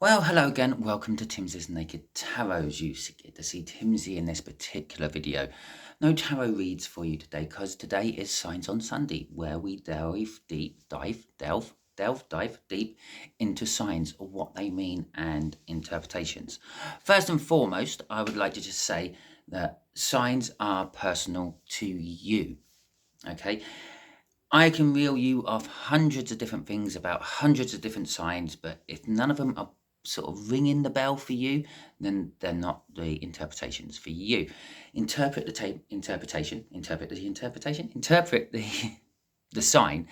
Well, hello again. Welcome to Timsy's Naked Tarot. You get to see Timsy in this particular video. No tarot reads for you today because today is Signs on Sunday, where we dive deep into signs of what they mean and interpretations. First and foremost, I would like to just say that signs are personal to you. Okay, I can reel you off hundreds of different things about hundreds of different signs, but if none of them are sort of ringing the bell for you, then they're not the interpretations for you. Interpret the interpretation, interpret the interpretation, interpret the sign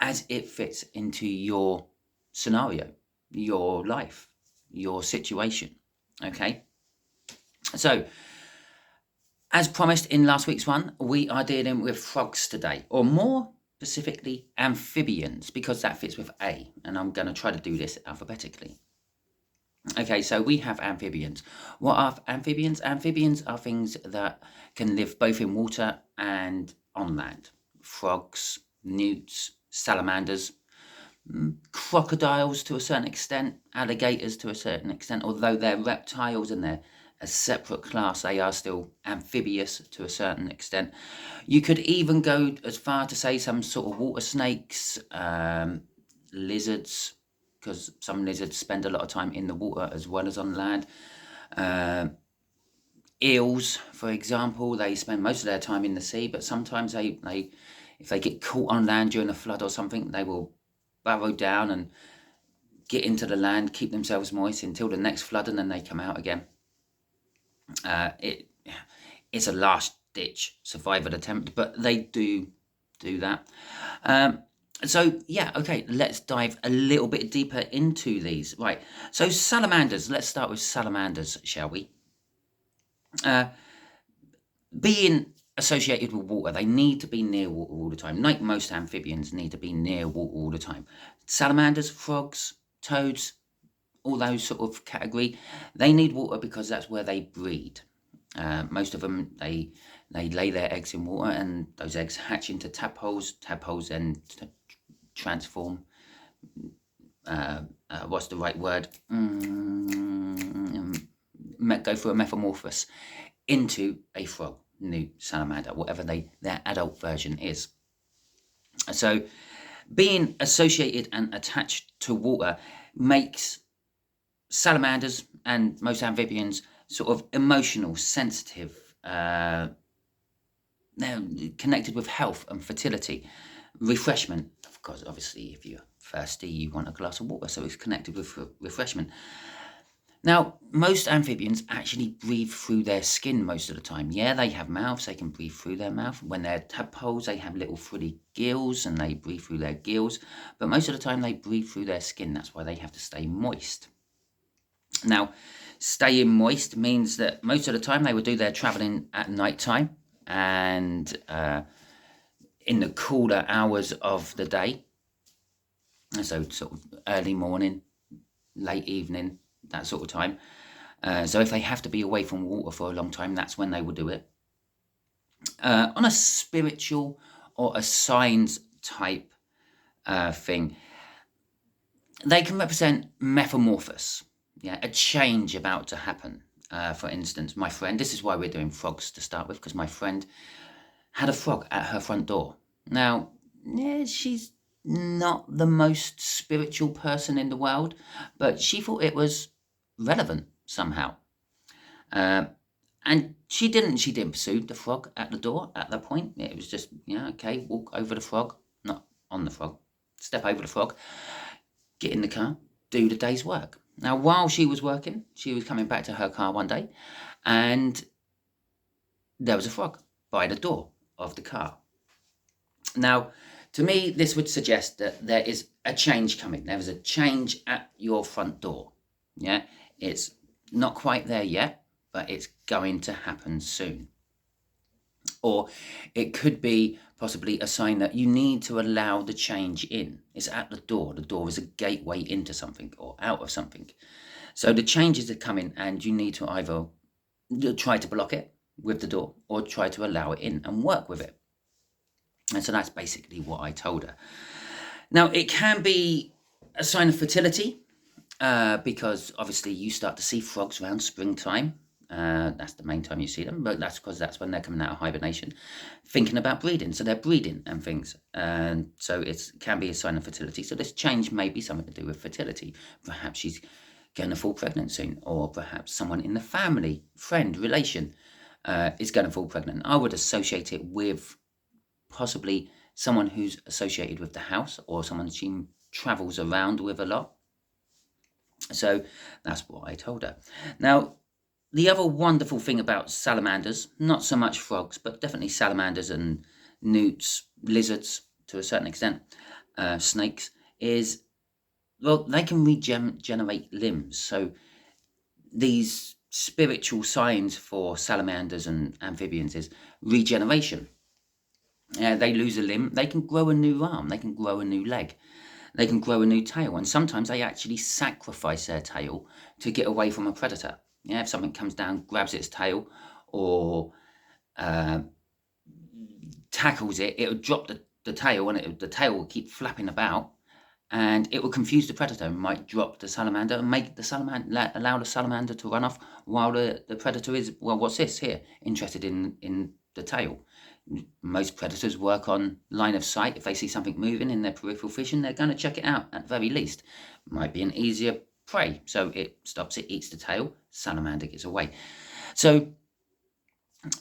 as it fits into your scenario, your life, your situation. Okay, so as promised in last week's one, we are dealing with frogs today, or more specifically amphibians, because that fits with A, and I'm going to try to do this alphabetically. Okay, so we have amphibians. What are amphibians? Amphibians are things that can live both in water and on land. Frogs, newts, salamanders, crocodiles to a certain extent, alligators to a certain extent, although they're reptiles and they're a separate class, they are still amphibious to a certain extent. You could even go as far to say some sort of water snakes, lizards, because some lizards spend a lot of time in the water as well as on land. Eels, for example, they spend most of their time in the sea, but sometimes they if they get caught on land during a flood or something, they will burrow down and get into the land, keep themselves moist until the next flood, and then they come out again. It's a last-ditch survival attempt, but they do that. So, yeah, okay, let's dive a little bit deeper into these. Right, so salamanders, let's start with salamanders, shall we? Being associated with water, they need to be near water all the time. Like most amphibians need to be near water all the time. Salamanders, frogs, toads, all those sort of category, they need water because that's where they breed. Most of them, they lay their eggs in water, and those eggs hatch into tadpoles. Tadpoles then transform. What's the right word? Go through a metamorphosis into a frog, newt, salamander, whatever their adult version is. So, being associated and attached to water makes salamanders and most amphibians sort of emotional, sensitive, they're connected with health and fertility, refreshment. Of course, obviously, if you're thirsty, you want a glass of water, so it's connected with refreshment. Now, most amphibians actually breathe through their skin most of the time. Yeah, they have mouths, they can breathe through their mouth. When they're tadpoles, they have little frilly gills and they breathe through their gills. But most of the time, they breathe through their skin. That's why they have to stay moist. Now, staying moist means that most of the time they would do their traveling at night time and in the cooler hours of the day. So sort of early morning, late evening, that sort of time. So if they have to be away from water for a long time, that's when they will do it. On a spiritual or a signs type thing, they can represent metamorphosis. Yeah, a change about to happen. For instance, my friend, this is why we're doing frogs to start with, because my friend had a frog at her front door. Now, yeah, she's not the most spiritual person in the world, but she thought it was relevant somehow. And she didn't pursue the frog at the door at that point. It was just, okay, walk over the frog, not on the frog, step over the frog, get in the car, do the day's work. Now, while she was working, she was coming back to her car one day, and there was a frog by the door of the car. Now, to me, this would suggest that there is a change coming. There is a change at your front door. Yeah, it's not quite there yet, but it's going to happen soon. Or it could be possibly a sign that you need to allow the change in. It's at the door. The door is a gateway into something or out of something. So the changes are coming, and you need to either try to block it with the door or try to allow it in and work with it. And so that's basically what I told her. Now, it can be a sign of fertility. because obviously you start to see frogs around springtime. That's the main time you see them, but that's because that's when they're coming out of hibernation, thinking about breeding. So they're breeding and things, and so it can be a sign of fertility. So this change may be something to do with fertility. Perhaps she's going to fall pregnant soon, or perhaps someone in the family, friend, relation is going to fall pregnant. I would associate it with possibly someone who's associated with the house, or someone she travels around with a lot. So that's what I told her. Now, the other wonderful thing about salamanders, not so much frogs, but definitely salamanders and newts, lizards to a certain extent, snakes, is, well, they can regenerate limbs. So these spiritual signs for salamanders and amphibians is regeneration. They lose a limb, they can grow a new arm, they can grow a new leg, they can grow a new tail, and sometimes they actually sacrifice their tail to get away from a predator. Yeah, if something comes down, grabs its tail, or uh, tackles it, it'll drop the tail, and the tail will keep flapping about, and it will confuse the predator and might drop the salamander and make the salamander, allow the salamander to run off while the predator is, well, what's this here, interested in the tail. Most predators work on line of sight. If they see something moving in their peripheral vision, they're going to check it out at the very least. Might be an easier prey, so it stops, it eats the tail, salamander gets away. So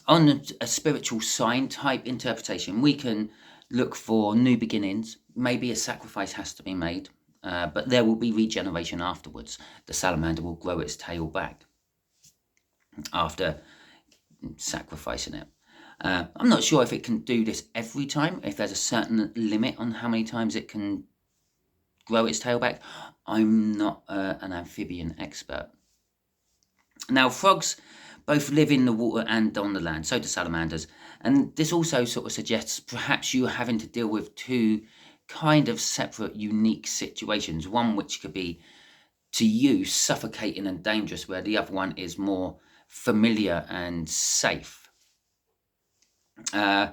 on a spiritual sign type interpretation, we can look for new beginnings. Maybe a sacrifice has to be made, but there will be regeneration afterwards. The salamander will grow its tail back after sacrificing it. I'm not sure if it can do this every time, if there's a certain limit on how many times it can grow its tail back. I'm not an amphibian expert. Now, frogs both live in the water and on the land, so do salamanders. And this also sort of suggests perhaps you are having to deal with two kind of separate, unique situations. One which could be, to you, suffocating and dangerous, where the other one is more familiar and safe. So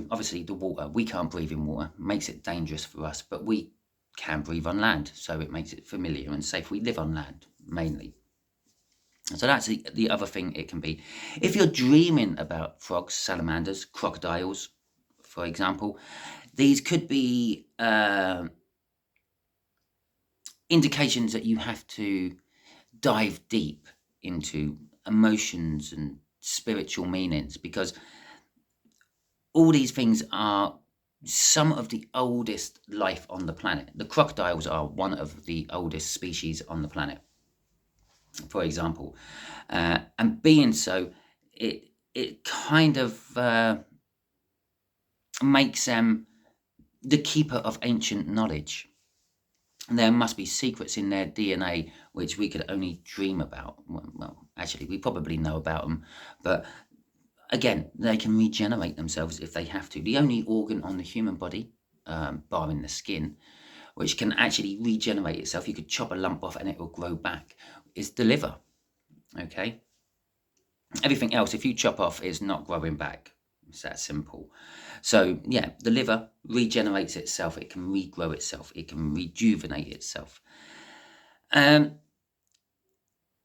obviously the water, we can't breathe in water, makes it dangerous for us, but we can breathe on land, so it makes it familiar and safe. We live on land mainly. So that's the other thing it can be. If you're dreaming about frogs, salamanders, crocodiles, for example, these could be indications that you have to dive deep into emotions and spiritual meanings, because all these things are some of the oldest life on the planet. The crocodiles are one of the oldest species on the planet, for example, and being so, it kind of makes them the keeper of ancient knowledge. There must be secrets in their DNA which we could only dream about. Well, actually, we probably know about them, but again, they can regenerate themselves if they have to. The only organ on the human body, barring the skin, which can actually regenerate itself, you could chop a lump off and it will grow back, is the liver. Okay? Everything else, if you chop off, is not growing back. It's that simple. So, yeah, the liver regenerates itself. It can regrow itself. It can rejuvenate itself.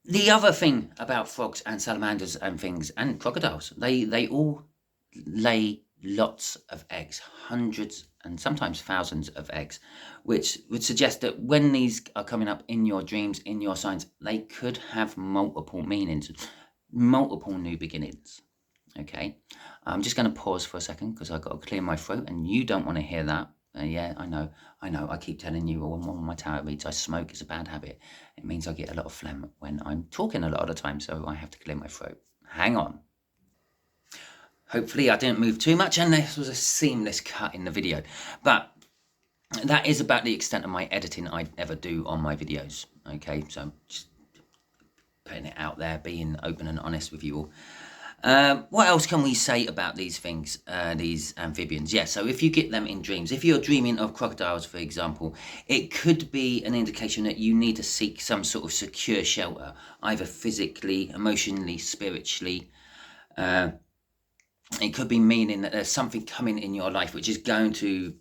The other thing about frogs and salamanders and things and crocodiles, they all lay lots of eggs, hundreds and sometimes thousands of eggs, which would suggest that when these are coming up in your dreams, in your signs, they could have multiple meanings, multiple new beginnings. Okay, I'm just going to pause for a second because I've got to clear my throat, and you don't want to hear that. Yeah, I know. I keep telling you on my tarot reads I smoke. It's a bad habit. It means I get a lot of phlegm when I'm talking a lot of the time, so I have to clear my throat. Hang on. Hopefully I didn't move too much and this was a seamless cut in the video. But that is about the extent of my editing I ever do on my videos. Okay, so just putting it out there, being open and honest with you all. What else can we say about these things, these amphibians? Yeah, so if you get them in dreams, if you're dreaming of crocodiles, for example, it could be an indication that you need to seek some sort of secure shelter, either physically, emotionally, spiritually. It could be meaning that there's something coming in your life which is going to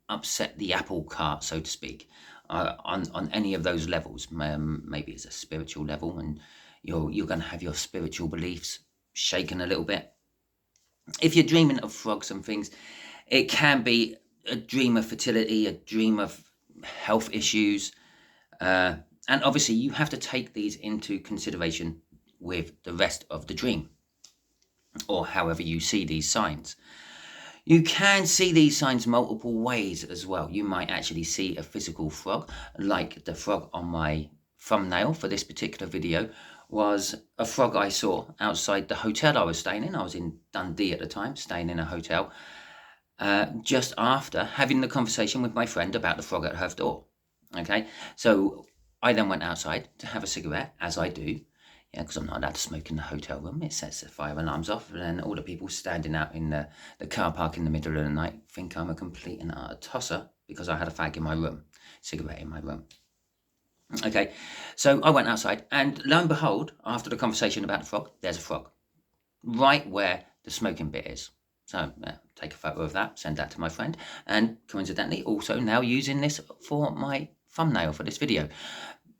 upset the apple cart, so to speak. on any of those levels. Maybe it's a spiritual level, and you're going to have your spiritual beliefs shaken a little bit. If you're dreaming of frogs and things, it can be a dream of fertility, a dream of health issues, and obviously you have to take these into consideration with the rest of the dream, or however you see these signs. You can see these signs multiple ways as well. You might actually see a physical frog, like the frog on my thumbnail for this particular video was a frog I saw outside the hotel I was staying in. I was in Dundee at the time, staying in a hotel, just after having the conversation with my friend about the frog at her door. Okay, so I then went outside to have a cigarette, as I do. Yeah, because I'm not allowed to smoke in the hotel room. It sets the fire alarms off, and then all the people standing out in the car park in the middle of the night think I'm a complete and utter tosser because I had a fag in my room, cigarette in my room. Okay, so I went outside, and lo and behold, after the conversation about the frog, there's a frog right where the smoking bit is. So take a photo of that, send that to my friend, and coincidentally also now using this for my thumbnail for this video.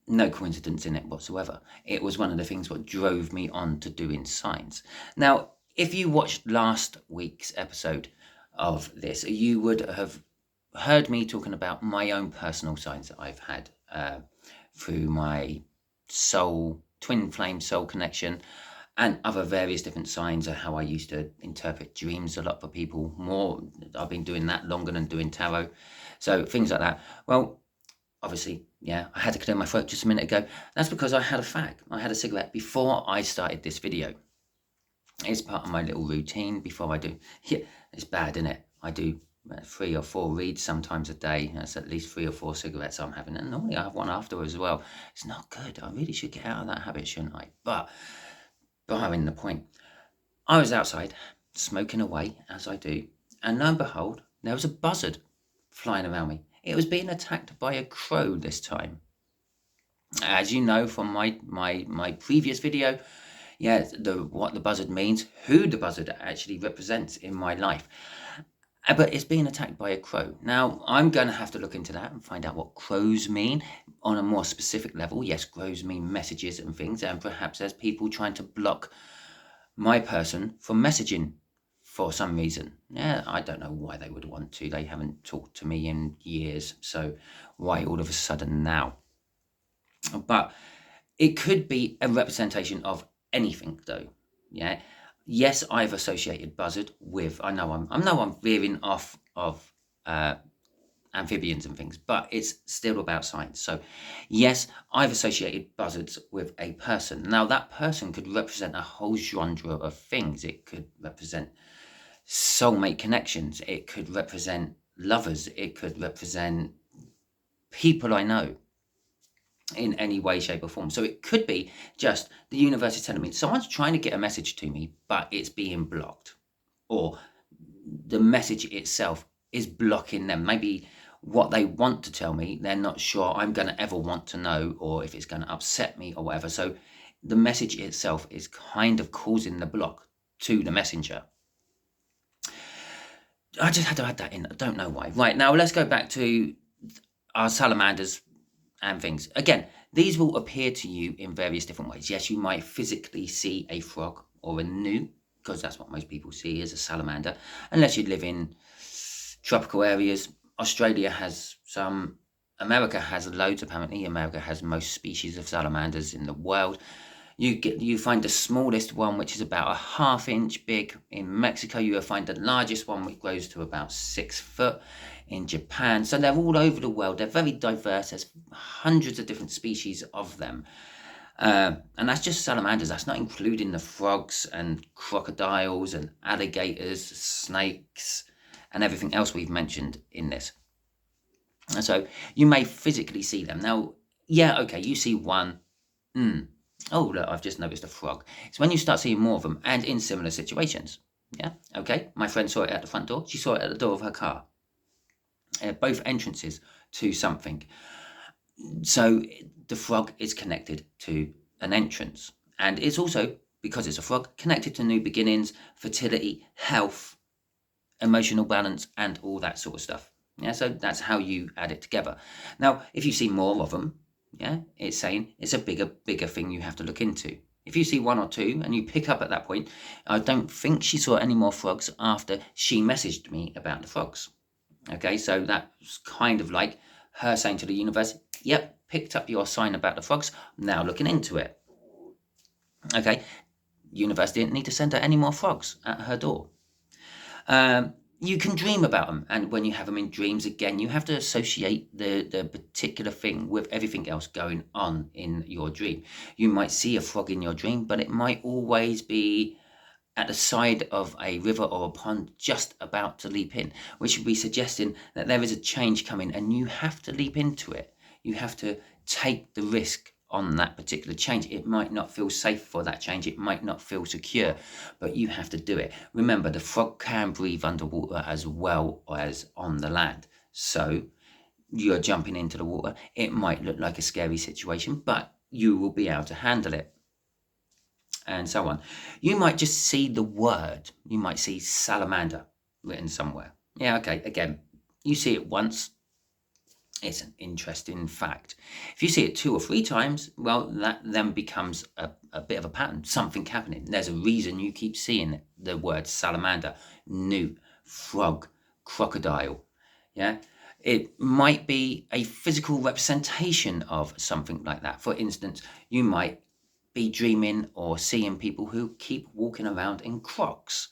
No coincidence in it whatsoever. It was one of the things what drove me on to doing signs. Now, if you watched last week's episode of this, you would have heard me talking about my own personal signs that I've had through my soul, twin flame soul connection, and other various different signs of how I used to interpret dreams a lot for people. More, I've been doing that longer than doing tarot. So things like that. Well, obviously, yeah, I had to clear my throat just a minute ago. That's because I had a fag. I had a cigarette before I started this video. It's part of my little routine before I do. Yeah, it's bad, isn't it? I do 3 or 4 reads sometimes a day. That's at least 3 or 4 cigarettes I'm having. And normally I have one afterwards as well. It's not good. I really should get out of that habit, shouldn't I? But barring the point, I was outside smoking away, as I do. And lo and behold, there was a buzzard flying around me. It was being attacked by a crow this time. As you know from my previous video, yeah, what the buzzard means, who the buzzard actually represents in my life. But it's being attacked by a crow. Now, I'm going to have to look into that and find out what crows mean on a more specific level. Yes, crows mean messages and things, and perhaps there's people trying to block my person from messaging for some reason. Yeah, I don't know why they would want to. They haven't talked to me in years, so why all of a sudden now? But it could be a representation of anything, though. Yeah. Yes, I've associated buzzard with. I know I'm veering off of amphibians and things, but it's still about science. So, yes, I've associated buzzards with a person. Now, that person could represent a whole genre of things. It could represent soulmate connections. It could represent lovers. It could represent people I know in any way, shape or form. So it could be just the universe is telling me someone's trying to get a message to me, but it's being blocked, or the message itself is blocking them. Maybe what they want to tell me, they're not sure I'm going to ever want to know, or if it's going to upset me or whatever. So the message itself is kind of causing the block to the messenger. I just had to add that in. I don't know why. Right, now let's go back to our salamanders and things. Again, these will appear to you in various different ways. Yes, you might physically see a frog or a newt, because that's what most people see as a salamander, unless you live in tropical areas. Australia has some, America has loads apparently. America has most species of salamanders in the world. You find the smallest one, which is about a 1/2 inch big. In Mexico, you will find the largest one, which grows to about 6 foot. In Japan, so they're all over the world. They're very diverse. There's hundreds of different species of them, and that's just salamanders. That's not including the frogs and crocodiles and alligators, snakes, and everything else we've mentioned in this. And so you may physically see them. Now, yeah, okay, you see one. Oh, look, I've just noticed a frog. It's when you start seeing more of them, and in similar situations. Yeah, okay. My friend saw it at the front door. She saw it at the door of her car. Both entrances to something. So the frog is connected to an entrance, and it's also, because it's a frog, connected to new beginnings, fertility, health, emotional balance, and all that sort of stuff. Yeah, so that's how you add it together. Now, if you see more of them, yeah, it's saying it's a bigger thing you have to look into. If you see one or two and you pick up at that point, I don't think she saw any more frogs after she messaged me about the frogs. Okay, so that's kind of like her saying to the universe, yep, picked up your sign about the frogs, now looking into it. Okay, universe didn't need to send her any more frogs at her door. You can dream about them, and when you have them in dreams, again, you have to associate the particular thing with everything else going on in your dream. You might see a frog in your dream, but it might always be at the side of a river or a pond just about to leap in, which would be suggesting that there is a change coming and you have to leap into it. You have to take the risk on that particular change. It might not feel safe for that change. It might not feel secure, but you have to do it. Remember, the frog can breathe underwater as well as on the land. So you're jumping into the water. It might look like a scary situation, but you will be able to handle it. And so on. You might just see the word. You might see salamander written somewhere. Yeah, okay, again, you see it once. It's an interesting fact. If you see it 2 or 3 times, well, that then becomes a bit of a pattern, something happening. There's a reason you keep seeing the word salamander, newt, frog, crocodile. Yeah, it might be a physical representation of something like that. For instance, you might be dreaming or seeing people who keep walking around in Crocs.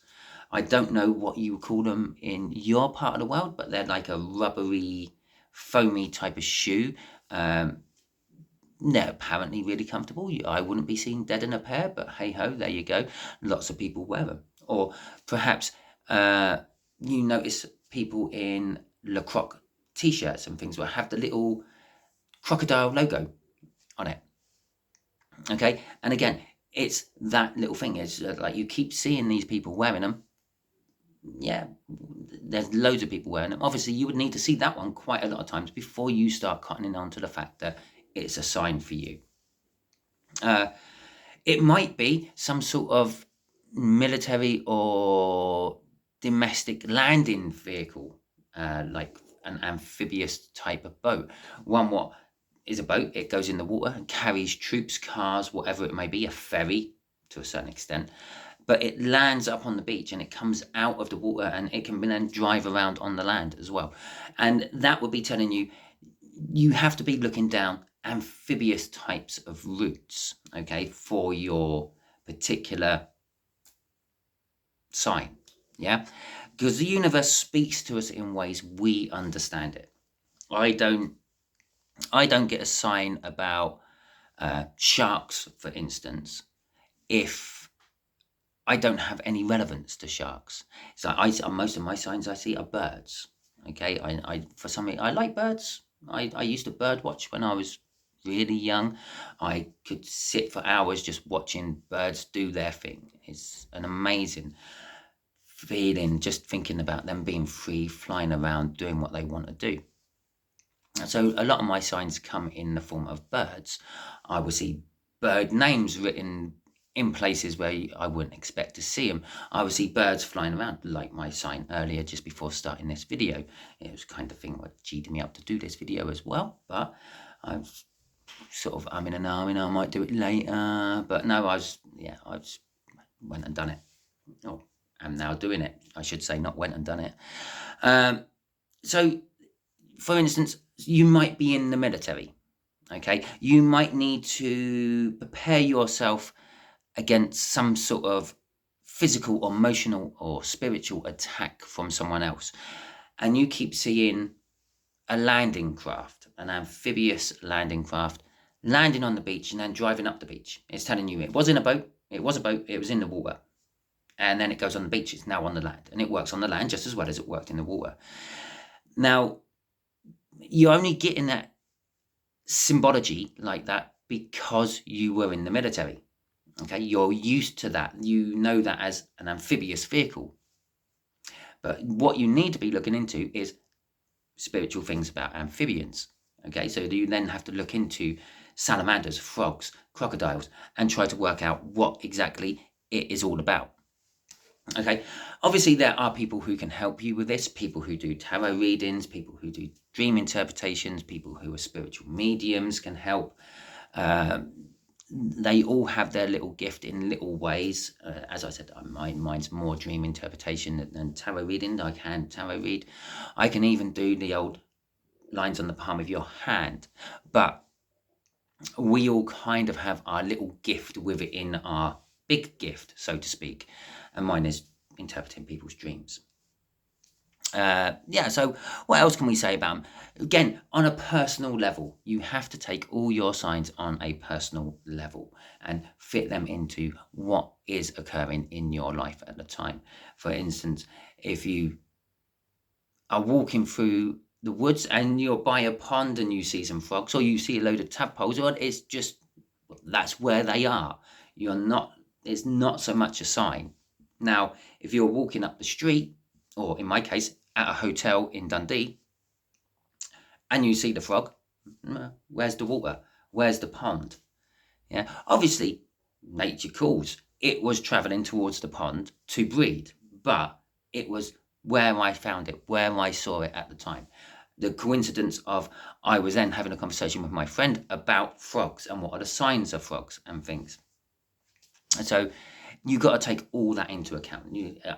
I don't know what you call them in your part of the world, but they're like a rubbery, foamy type of shoe. They're apparently really comfortable. I wouldn't be seen dead in a pair, but hey ho, there you go. Lots of people wear them. Or perhaps you notice people in Le Croc t-shirts and things will have the little crocodile logo on it. Okay, and again, it's that little thing. It's like you keep seeing these people wearing them. Yeah, there's loads of people wearing them. Obviously, you would need to see that one quite a lot of times before you start cutting on to the fact that it's a sign for you. It might be some sort of military or domestic landing vehicle, like an amphibious type of boat. One what is a boat, it goes in the water and carries troops, cars, whatever it may be, a ferry to a certain extent, but it lands up on the beach and it comes out of the water and it can then drive around on the land as well. And that would be telling you, you have to be looking down amphibious types of routes, okay, for your particular sign, yeah? Because the universe speaks to us in ways we understand it. I don't get a sign about sharks, for instance, if I don't have any relevance to sharks. So most of my signs I see are birds. Okay, for some reason I like birds. I used to bird watch when I was really young. I could sit for hours just watching birds do their thing. It's an amazing feeling just thinking about them being free, flying around, doing what they want to do. So a lot of my signs come in the form of birds. I will see bird names written in places where I wouldn't expect to see them. I will see birds flying around, like my sign earlier just before starting this video. It was kind of thing what cheated me up to do this video as well, but I was sort of I'm in an army and I might do it later. But no, I just went and done it. Oh, I'm now doing it. I should say not went and done it. So for instance, you might be in the military, okay? You might need to prepare yourself against some sort of physical or emotional or spiritual attack from someone else. And you keep seeing a landing craft, an amphibious landing craft, landing on the beach and then driving up the beach. It's telling you it was in a boat, it was in the water. And then it goes on the beach, it's now on the land. And it works on the land just as well as it worked in the water. Now, you're only getting that symbology like that because you were in the military. Okay, you're used to that. You know that as an amphibious vehicle. But what you need to be looking into is spiritual things about amphibians. Okay, so you then have to look into salamanders, frogs, crocodiles, and try to work out what exactly it is all about. Okay, obviously there are people who can help you with this, people who do tarot readings, people who do dream interpretations, people who are spiritual mediums can help. They all have their little gift in little ways. As I said, mine's more dream interpretation than tarot reading. I can tarot read. I can even do the old lines on the palm of your hand. But we all kind of have our little gift within our big gift, so to speak. And mine is interpreting people's dreams. Yeah, so what else can we say about them? Again, on a personal level, you have to take all your signs on a personal level and fit them into what is occurring in your life at the time. For instance, if you are walking through the woods and you're by a pond and you see some frogs, or you see a load of tadpoles, or it's just, that's where they are. It's not so much a sign. Now, if you're walking up the street, or in my case, at a hotel in Dundee, and you see the frog, where's the water? Where's the pond? Yeah, obviously, nature calls. It was travelling towards the pond to breed, but it was where I found it, where I saw it at the time. The coincidence of I was then having a conversation with my friend about frogs and what are the signs of frogs and things. And so you've got to take all that into account.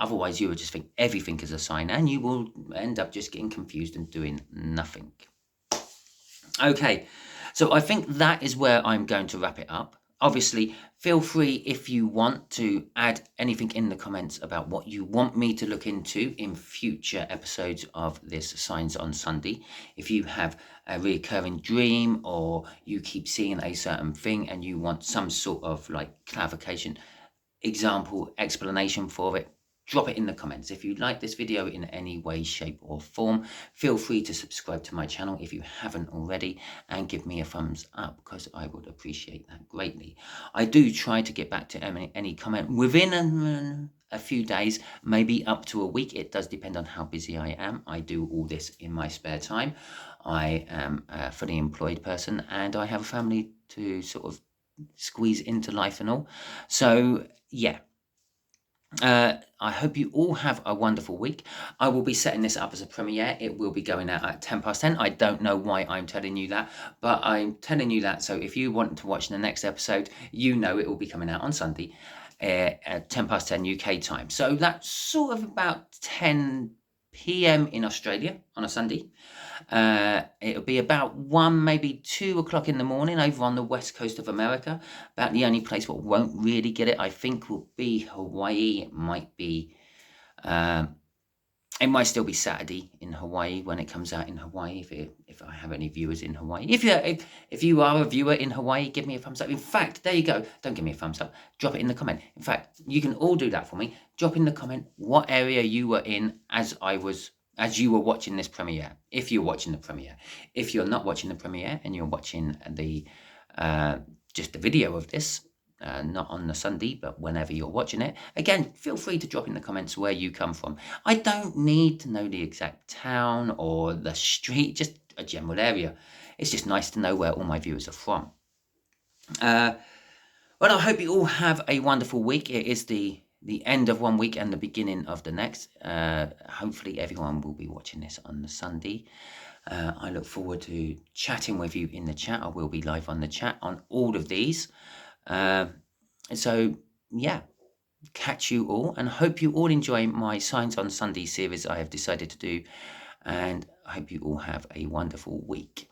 Otherwise, you would just think everything is a sign, and you will end up just getting confused and doing nothing. Okay, so I think that is where I'm going to wrap it up. Obviously, feel free if you want to add anything in the comments about what you want me to look into in future episodes of this Signs on Sunday. If you have a recurring dream, or you keep seeing a certain thing and you want some sort of like clarification, example, explanation for it, drop it in the comments. If you like this video in any way, shape or form, feel free to subscribe to my channel if you haven't already, and give me a thumbs up, because I would appreciate that greatly. I do try to get back to any comment within a few days, maybe up to a week. It does depend on how busy I am. I do all this in my spare time. I am a fully employed person, and I have a family to sort of squeeze into life and all. So yeah, I hope you all have a wonderful week. I will be setting this up as a premiere. It will be going out at 10:10. I don't know why I'm telling you that, but I'm telling you that so if you want to watch the next episode, you know it will be coming out on Sunday at 10:10 UK time. So that's sort of about 10 p.m. in Australia on a Sunday. It'll be about 1, maybe 2 o'clock in the morning over on the west coast of America. About the only place what won't really get it, I think, will be Hawaii. It might be, it might still be Saturday in Hawaii when it comes out in Hawaii. If I have any viewers in Hawaii, if you are a viewer in Hawaii, give me a thumbs up. In fact, there you go. Don't give me a thumbs up. Drop it in the comment. In fact, you can all do that for me. Drop in the comment what area you were in as you were watching this premiere, if you're watching the premiere. If you're not watching the premiere and you're watching the just the video of this, not on the Sunday, but whenever you're watching it, again, feel free to drop in the comments where you come from. I don't need to know the exact town or the street, just a general area. It's just nice to know where all my viewers are from. Well, I hope you all have a wonderful week. It is the end of one week and the beginning of the next. Hopefully everyone will be watching this on the Sunday. I look forward to chatting with you in the chat. I will be live on the chat on all of these. So yeah, catch you all, and hope you all enjoy my Signs on Sunday series I have decided to do, and I hope you all have a wonderful week.